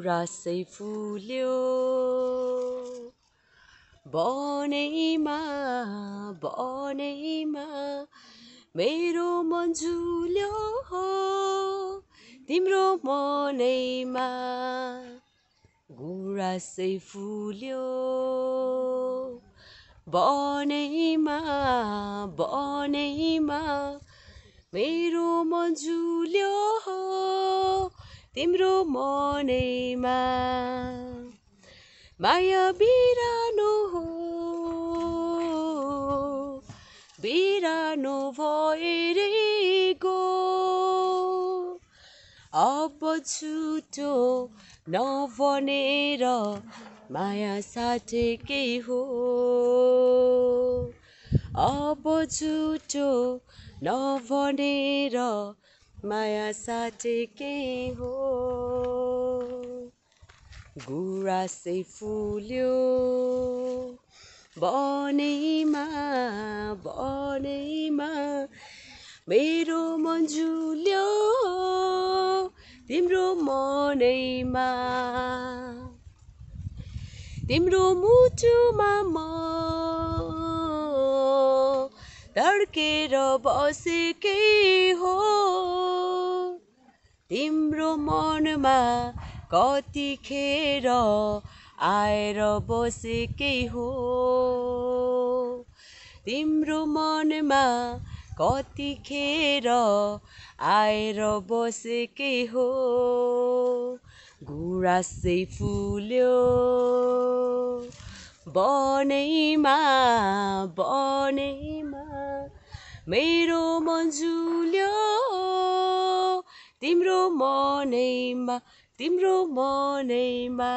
गुराँसै फुल्यो बनैमा बनैमा मेरो मन झुल्यो हो तिम्रो मनैमा गुराँसै फुल्यो बनैमा बनैमा मेरो मन झुल्यो हो तिम्रो मनैमा माया बिरानो हो बिरानो भएर गो अब झुटो नबनेर माया साटेकै हो अब झुटो नबनेर माया साटेकै हो गुराँसै फुल्यो बनैमा बनैमा मेरो मन झुल्यो तिम्रो मनैमा तिम्रो मुटुमा म धड्केर बसेकै हो तिम्रो मनमा कतिखेर आएर बसेकै हो तिम्रो मनमा कतिखेर आएर बसेकै हो गुराँसै फुल्यो बनैमा बनैमा मेरो मन झुल्यो तिम्रो मनैमा